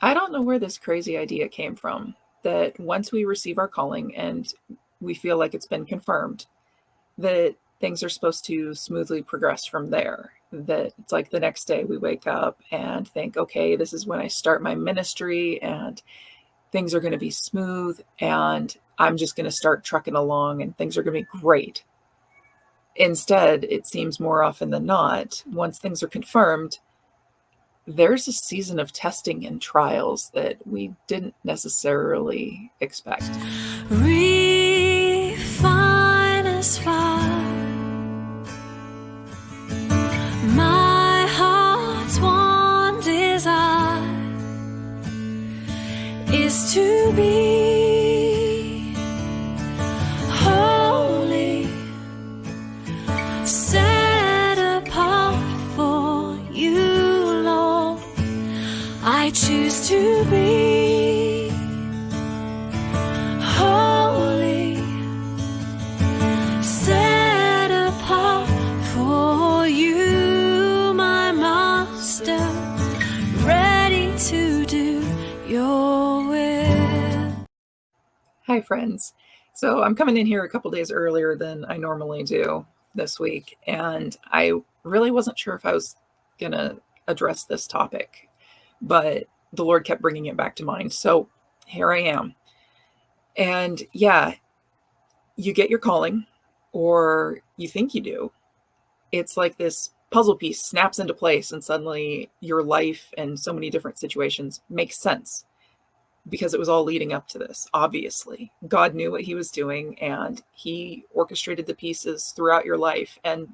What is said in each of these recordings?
I don't know where this crazy idea came from that once we receive our calling and we feel like it's been confirmed, that things are supposed to smoothly progress from there. That it's like the next day we wake up and think, okay, this is when I start my ministry and things are going to be smooth and I'm just going to start trucking along and things are going to be great. Instead, it seems more often than not, once things are confirmed, there's a season of testing and trials that we didn't necessarily expect. Refine us, Father. My heart's one desire is to be holy, set apart for you, Lord. I choose to be holy, set apart for you, my Master, ready to do your will. Hi, friends. So I'm coming in here a couple days earlier than I normally do this week, and I really wasn't sure if I was going to address this topic, but the Lord kept bringing it back to mind. So here I am. And yeah, you get your calling, or you think you do. It's like this puzzle piece snaps into place, and suddenly your life and so many different situations make sense because it was all leading up to this. Obviously, God knew what he was doing and he orchestrated the pieces throughout your life, and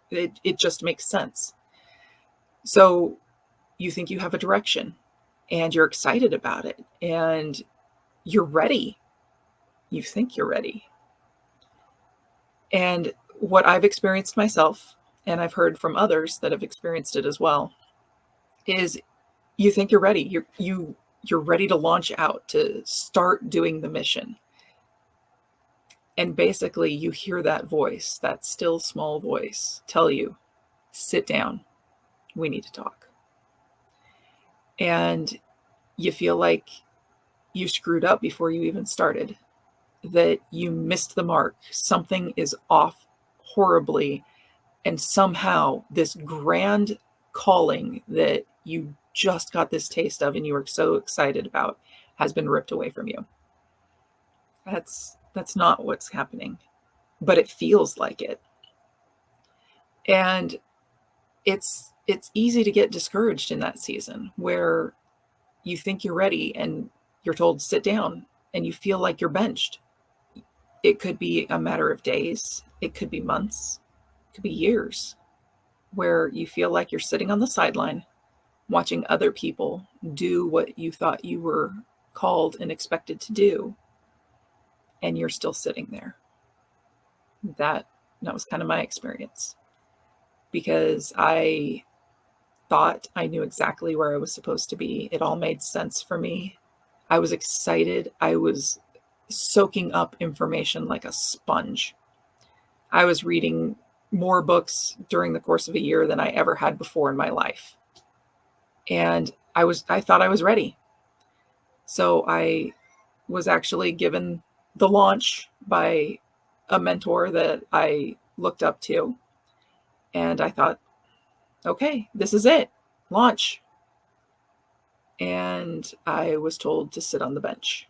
it just makes sense. So you think you have a direction and you're excited about it and you're ready. You think you're ready. And what I've experienced myself, and I've heard from others that have experienced it as well, is you think you're ready. You're ready to launch out, to start doing the mission. And basically you hear that voice, that still small voice, tell you, sit down, we need to talk. And you feel like you screwed up before you even started, that you missed the mark. Something is off horribly. And somehow this grand calling that you just got this taste of and you were so excited about has been ripped away from you. That's not what's happening, but it feels like it. And it's easy to get discouraged in that season where you think you're ready and you're told sit down and you feel like you're benched. It could be a matter of days, it could be months, it could be years, where you feel like you're sitting on the sideline watching other people do what you thought you were called and expected to do, and you're still sitting there. That was kind of my experience, because I thought I knew exactly where I was supposed to be. It all made sense for me. I was excited. I was soaking up information like a sponge. I was reading more books during the course of a year than I ever had before in my life. And I thought I was ready. So I was actually given the launch by a mentor that I looked up to. And I thought, okay, this is it, launch. And I was told to sit on the bench.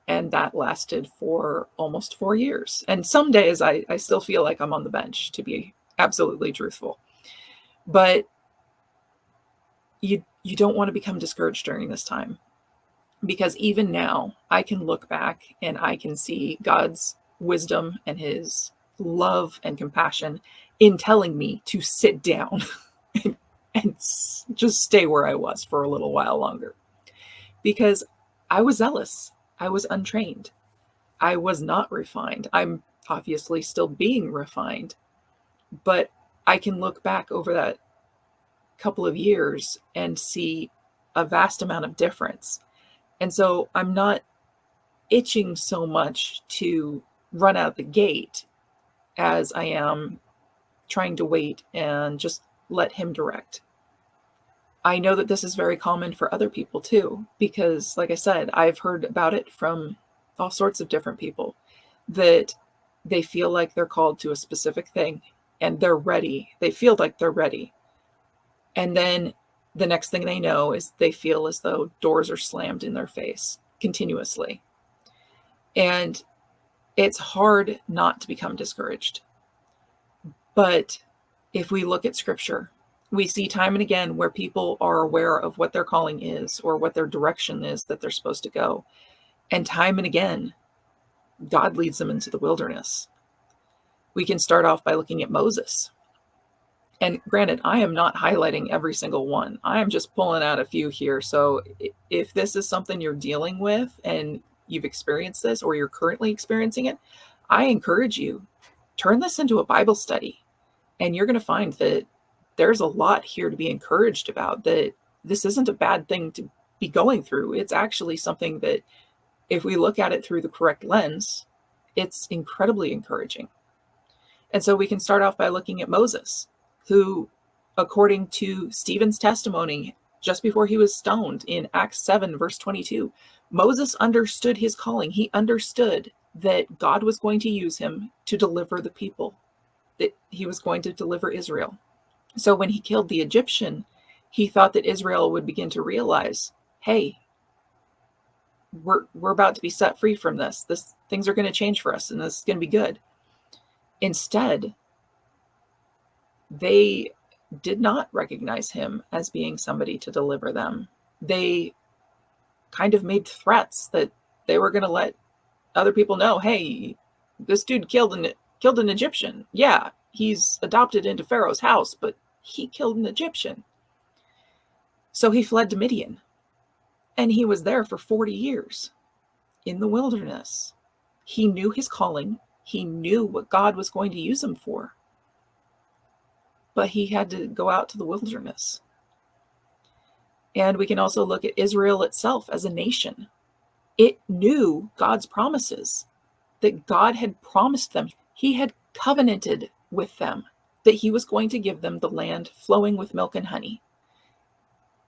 And that lasted for almost 4 years. And some days I still feel like I'm on the bench, to be absolutely truthful. But you don't want to become discouraged during this time, because even now I can look back and I can see God's wisdom and his love and compassion in telling me to sit down and just stay where I was for a little while longer, because I was zealous. I was untrained. I was not refined. I'm obviously still being refined, but I can look back over that couple of years and see a vast amount of difference. And so I'm not itching so much to run out the gate as I am trying to wait and just let him direct. I know that this is very common for other people too, because like I said, I've heard about it from all sorts of different people, that they feel like they're called to a specific thing and they're ready. They feel like they're ready. And then the next thing they know is they feel as though doors are slammed in their face continuously. And it's hard not to become discouraged. But if we look at scripture, we see time and again where people are aware of what their calling is or what their direction is that they're supposed to go. And time and again, God leads them into the wilderness. We can start off by looking at Moses. And granted, I am not highlighting every single one. I am just pulling out a few here. So if this is something you're dealing with and you've experienced this or you're currently experiencing it, I encourage you, turn this into a Bible study. And you're going to find that there's a lot here to be encouraged about, that this isn't a bad thing to be going through. It's actually something that, if we look at it through the correct lens, it's incredibly encouraging. And so we can start off by looking at Moses, who, according to Stephen's testimony, just before he was stoned in Acts 7, verse 22, Moses understood his calling. He understood that God was going to use him to deliver the people, that he was going to deliver Israel. So when he killed the Egyptian, he thought that Israel would begin to realize, hey, we're about to be set free from this. Things are going to change for us, and this is going to be good. Instead, they did not recognize him as being somebody to deliver them. They kind of made threats that they were going to let other people know, hey, this dude killed an Egyptian. Yeah, he's adopted into Pharaoh's house, but he killed an Egyptian. So he fled to Midian. And he was there for 40 years in the wilderness. He knew his calling. He knew what God was going to use him for. But he had to go out to the wilderness. And we can also look at Israel itself as a nation. It knew God's promises, that God had promised them. He had covenanted with them that he was going to give them the land flowing with milk and honey.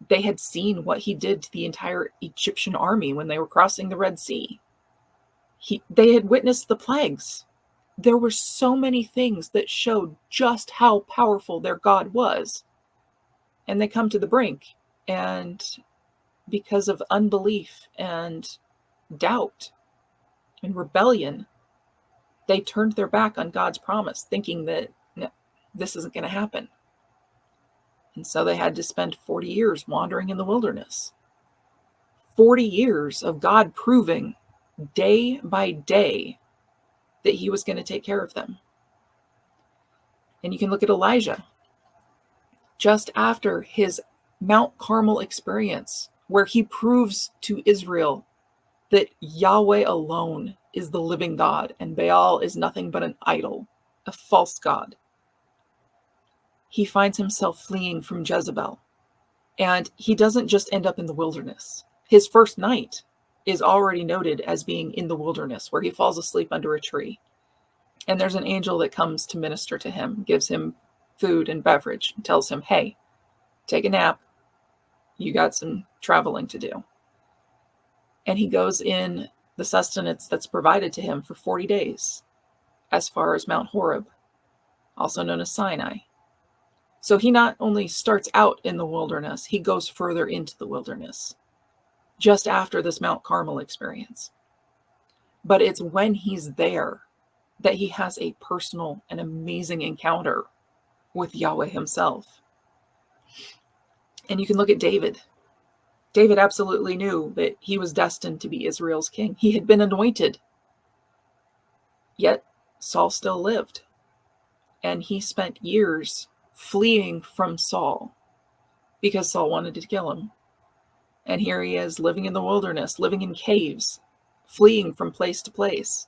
They had seen what he did to the entire Egyptian army when they were crossing the Red Sea. They had witnessed the plagues. There were so many things that showed just how powerful their God was. And they come to the brink, and because of unbelief and doubt and rebellion, they turned their back on God's promise, thinking that no, this isn't going to happen. And so they had to spend 40 years wandering in the wilderness. 40 years of God proving day by day that he was going to take care of them. And you can look at Elijah. Just after his Mount Carmel experience, where he proves to Israel that Yahweh alone is the living God and Baal is nothing but an idol, a false god, he finds himself fleeing from Jezebel. And he doesn't just end up in the wilderness. His first night is already noted as being in the wilderness, where he falls asleep under a tree. And there's an angel that comes to minister to him, gives him food and beverage, and tells him, hey, take a nap. You got some traveling to do. And he goes in the sustenance that's provided to him for 40 days, as far as Mount Horeb, also known as Sinai. So he not only starts out in the wilderness, he goes further into the wilderness just after this Mount Carmel experience. But it's when he's there that he has a personal and amazing encounter with Yahweh himself. And you can look at David. David absolutely knew that he was destined to be Israel's king. He had been anointed. Yet Saul still lived. And he spent years fleeing from Saul because Saul wanted to kill him. And here he is living in the wilderness, living in caves, fleeing from place to place.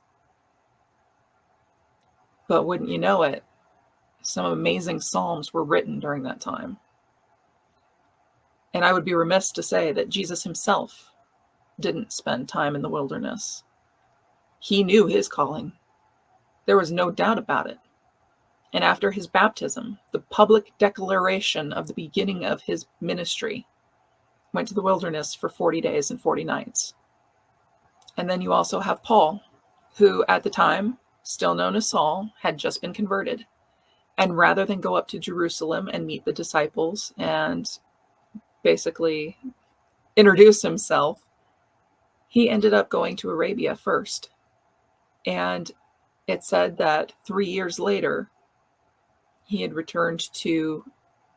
But wouldn't you know it, some amazing psalms were written during that time. And I would be remiss to say that Jesus himself didn't spend time in the wilderness. He knew his calling. There was no doubt about it. And after his baptism, the public declaration of the beginning of his ministry, went to the wilderness for 40 days and 40 nights. And then you also have Paul, who at the time, still known as Saul, had just been converted. And rather than go up to Jerusalem and meet the disciples and basically introduce himself, he ended up going to Arabia first. And it said that 3 years later, he had returned to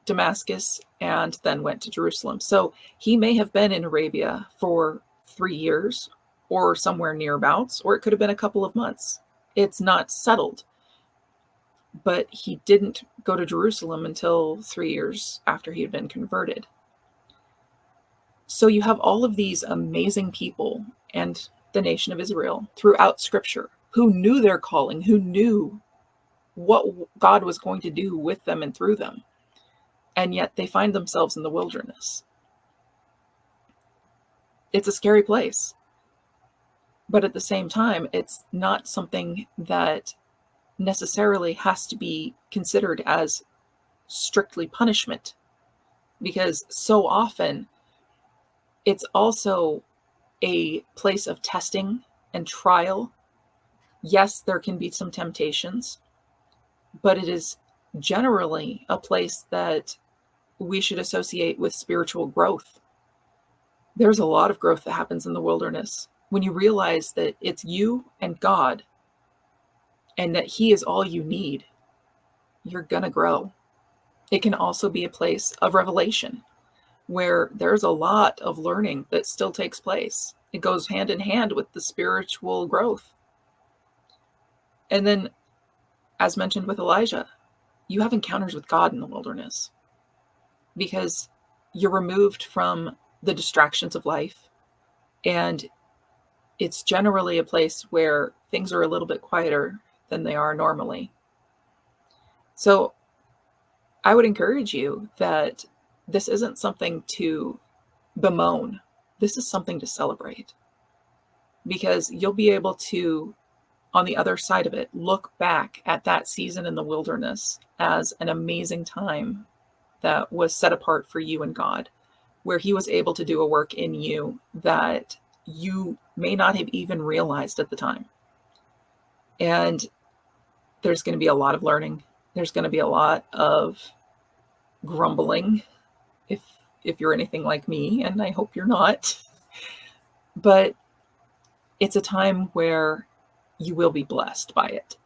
Damascus and then went to Jerusalem. So he may have been in Arabia for 3 years or somewhere nearabouts, or it could have been a couple of months. It's not settled. But he didn't go to Jerusalem until 3 years after he had been converted. So you have all of these amazing people and the nation of Israel throughout Scripture who knew their calling, who knew what God was going to do with them and through them. And yet they find themselves in the wilderness. It's a scary place. But at the same time, it's not something that necessarily has to be considered as strictly punishment, because so often it's also a place of testing and trial. Yes, there can be some temptations, but it is generally a place that we should associate with spiritual growth. There's a lot of growth that happens in the wilderness when you realize that it's you and God, and that He is all you need. You're gonna grow. It can also be a place of revelation where there's a lot of learning that still takes place. It goes hand in hand with the spiritual growth. And then, as mentioned with Elijah, you have encounters with God in the wilderness because you're removed from the distractions of life, and it's generally a place where things are a little bit quieter than they are normally. So I would encourage you that this isn't something to bemoan. This is something to celebrate, because you'll be able to, on the other side of it, look back at that season in the wilderness as an amazing time that was set apart for you and God, where He was able to do a work in you that you may not have even realized at the time. And there's going to be a lot of learning. There's going to be a lot of grumbling, if you're anything like me, and I hope you're not. But it's a time where you will be blessed by it.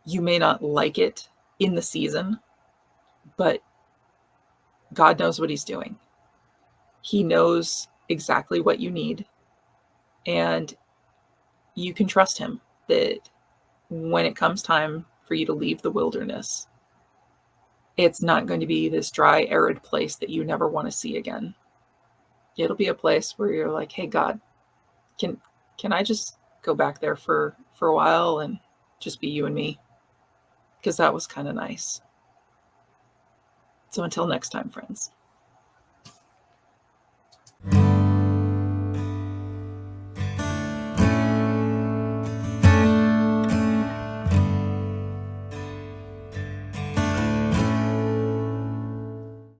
You may not like it in the season, but God knows what He's doing. He knows exactly what you need, and you can trust Him that when it comes time for you to leave the wilderness, it's not going to be this dry, arid place that you never want to see again. It'll be a place where you're like, hey, God, can I just go back there for a while and just be you and me? Because that was kind of nice. So until next time, friends.